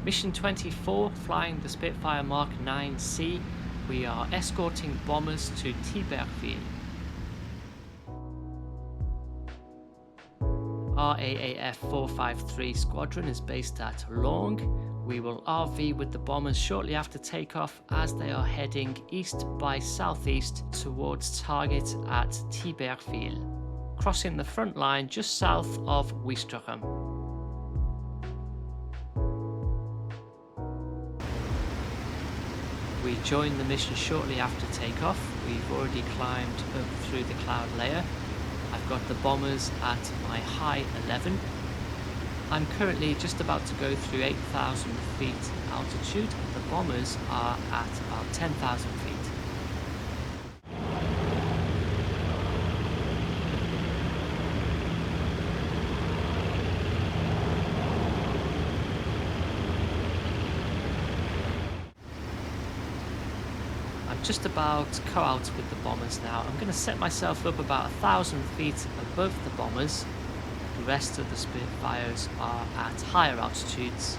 Mission 24, flying the Spitfire Mk.IXc. We are escorting bombers to Thiberville. RAAF 453 squadron is based at Longues. We will RV with the bombers shortly after takeoff as they are heading east by southeast towards target at Thiberville, crossing the front line just south of Ouistreham. We join the mission shortly after takeoff. We've already climbed up through the cloud layer. I've got the bombers at my high 11. I'm currently just about to go through 8,000 feet altitude. The bombers are at about 10,000 feet. Just about co-out with the bombers now. I'm going to set myself up about 1,000 feet above the bombers. The rest of the Spitfires are at higher altitudes.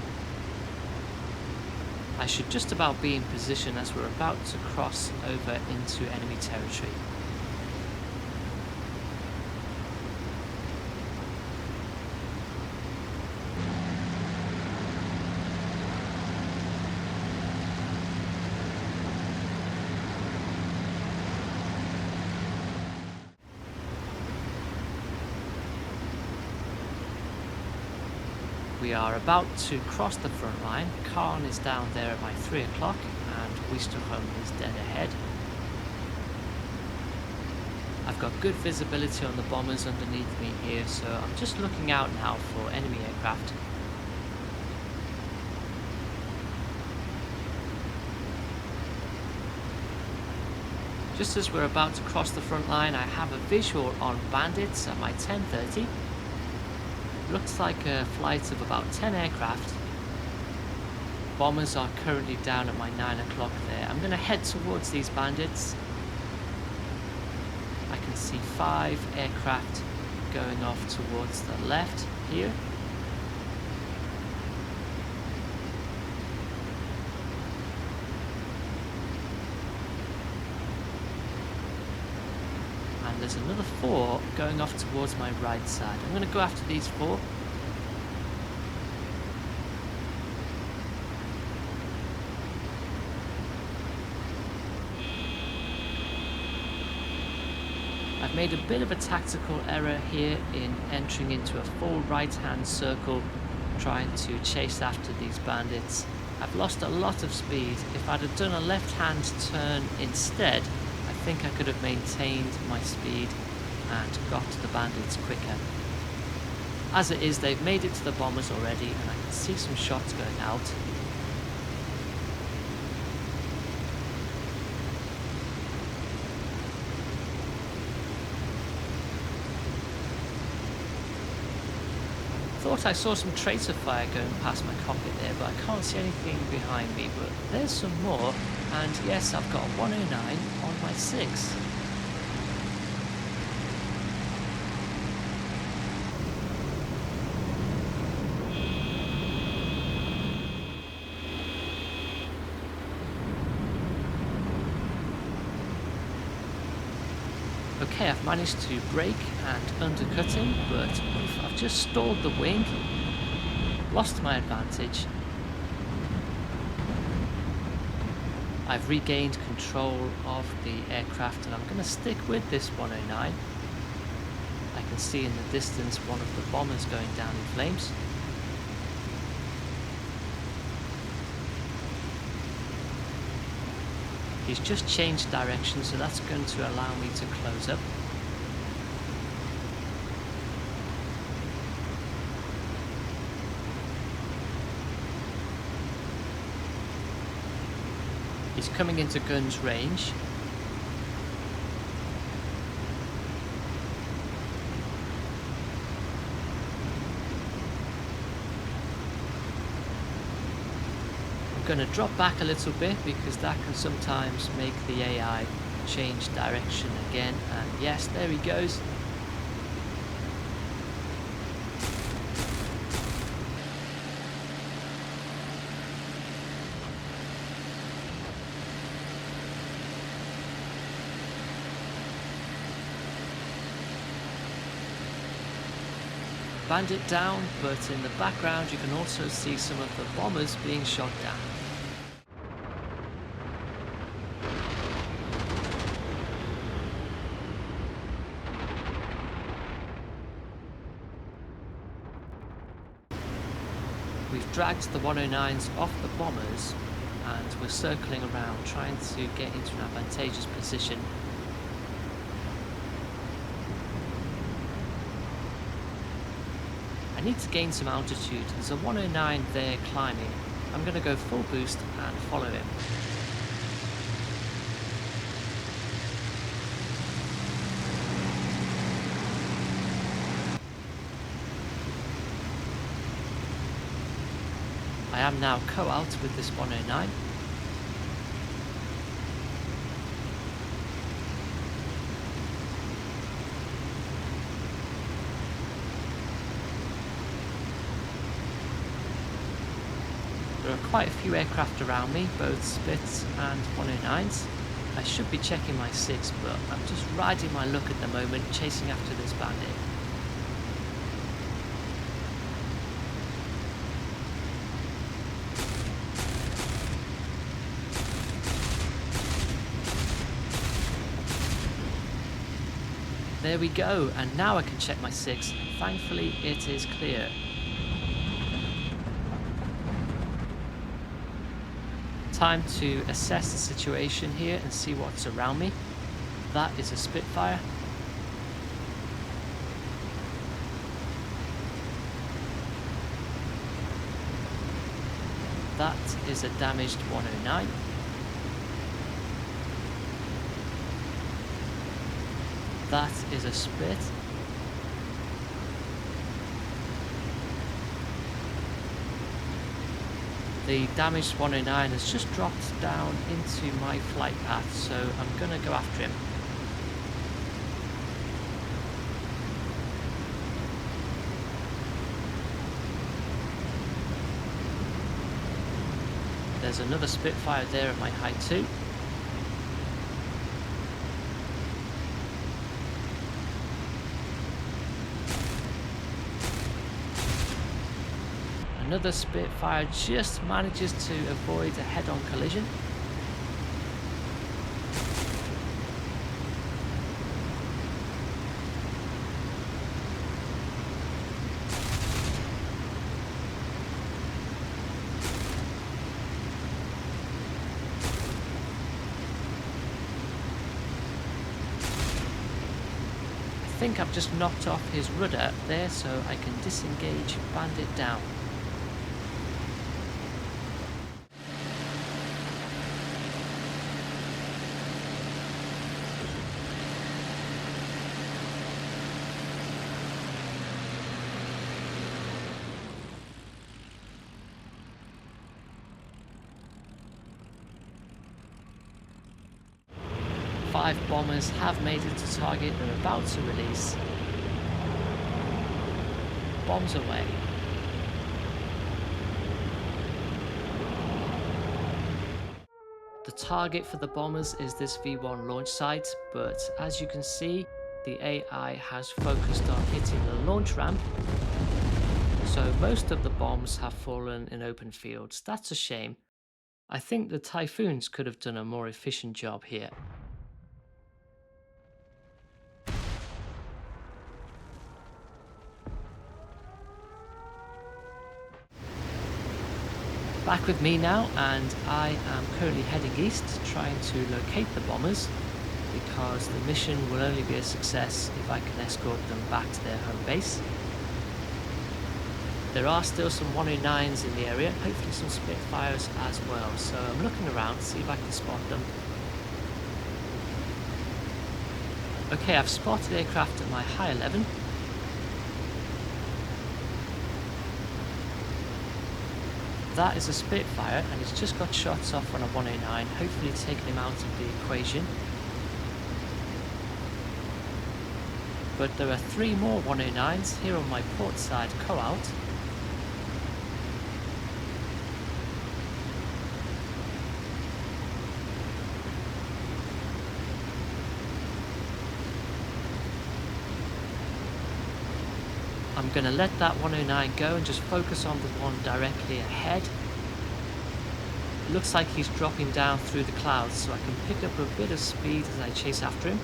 I should just about be in position as we're about to cross over into enemy territory. We are about to cross the front line. Caen is down there at my 3 o'clock and Ouistreham is dead ahead. I've got good visibility on the bombers underneath me here, so I'm just looking out now for enemy aircraft. Just as we're about to cross the front line, I have a visual on Bandits at my 10:30. Looks like a flight of about 10 aircraft. Bombers are currently down at my 9 o'clock there. I'm going to head towards these bandits. I can see 5 aircraft going off towards the left here. There's another 4 going off towards my right side. I'm going to go after these 4. I've made a bit of a tactical error here in entering into a full right-hand circle, trying to chase after these bandits. I've lost a lot of speed. If I'd have done a left-hand turn instead, I think I could have maintained my speed and got to the bandits quicker. As it is, they've made it to the bombers already and I can see some shots going out. Thought I saw some tracer fire going past my cockpit there, but I can't see anything behind me. But there's some more, and yes, I've got 109 on my 6. Okay, I've managed to brake and undercut him, but I've just stalled the wing, lost my advantage. I've regained control of the aircraft and I'm going to stick with this 109. I can see in the distance one of the bombers going down in flames. He's just changed direction, so that's going to allow me to close up. He's coming into guns range. I'm going to drop back a little bit because that can sometimes make the AI change direction again, and yes, there he goes. bandit down, but in the background you can also see some of the bombers being shot down. We've dragged the 109s off the bombers and we're circling around trying to get into an advantageous position. I need to gain some altitude. There's a 109 there climbing. I'm going to go full boost and follow him. I am now co-out with this 109. There are quite a few aircraft around me, both Spits and 109s. I should be checking my 6, but I'm just riding my luck at the moment, chasing after this bandit. There we go, and now I can check my 6. Thankfully, it is clear. Time to assess the situation here and see what's around me. That is a Spitfire. That is a damaged 109. That is a Spit. The damaged 109 has just dropped down into my flight path, so I'm going to go after him. There's another Spitfire there at my height too. Another Spitfire just manages to avoid a head-on collision. I think I've just knocked off his rudder there, so I can disengage Bandit down. Five bombers have made it to target. They're about to release. Bombs away. The target for the bombers is this V1 launch site, but as you can see, the AI has focused on hitting the launch ramp, so most of the bombs have fallen in open fields. That's a shame. I think the Typhoons could have done a more efficient job here. Back with me now, and I am currently heading east, trying to locate the bombers, because the mission will only be a success if I can escort them back to their home base. There are still some 109s in the area, hopefully some Spitfires as well, so I'm looking around to see if I can spot them. Okay, I've spotted aircraft at my high 11. That is a Spitfire, and he's just got shots off on a 109, hopefully taking him out of the equation. But there are three more 109s here on my port side co-out. I'm going to let that 109 go and just focus on the one directly ahead. Looks like he's dropping down through the clouds, so I can pick up a bit of speed as I chase after him.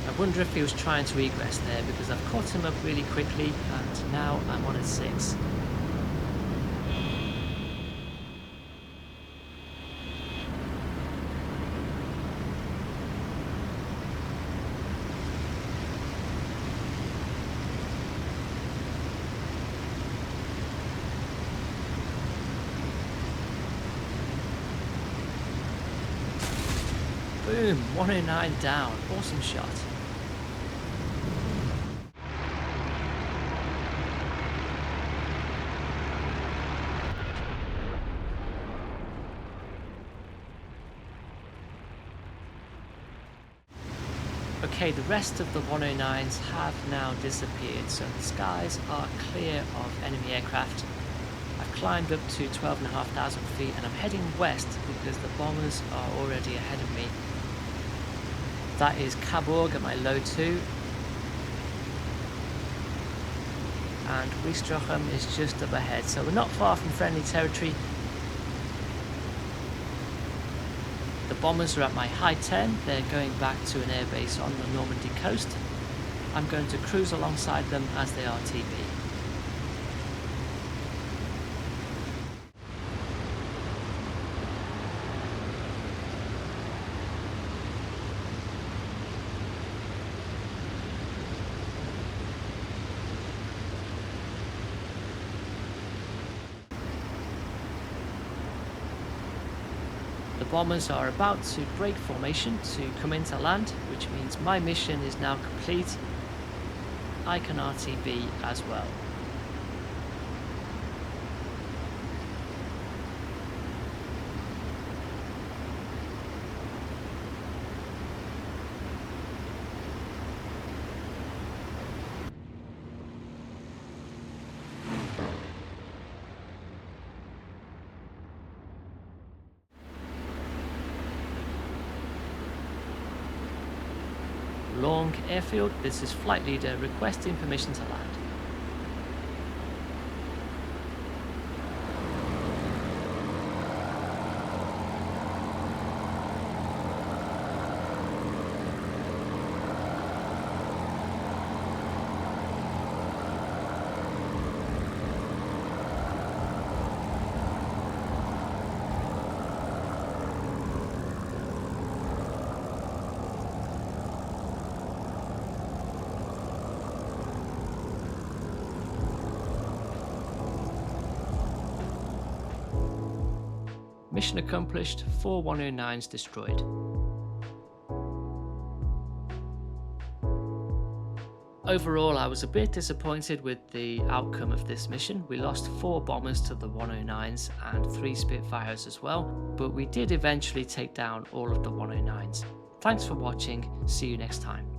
I wonder if he was trying to egress there, because I've caught him up really quickly and now I'm on at 6. Boom, 109 down, awesome shot. Okay, the rest of the 109s have now disappeared, so the skies are clear of enemy aircraft. I've climbed up to 12,500 feet and I'm heading west because the bombers are already ahead of me. That is Cabourg at my load 2. And Wistrochem is just up ahead, so we're not far from friendly territory. The bombers are at my high 10, they're going back to an airbase on the Normandy coast. I'm going to cruise alongside them as they RTB. The bombers are about to break formation to come into land, which means my mission is now complete. I can RTB as well. Longues airfield, this is flight leader requesting permission to land. Mission accomplished, 4 109s destroyed. Overall, I was a bit disappointed with the outcome of this mission. We lost 4 bombers to the 109s and 3 Spitfires as well, but we did eventually take down all of the 109s. Thanks for watching, see you next time.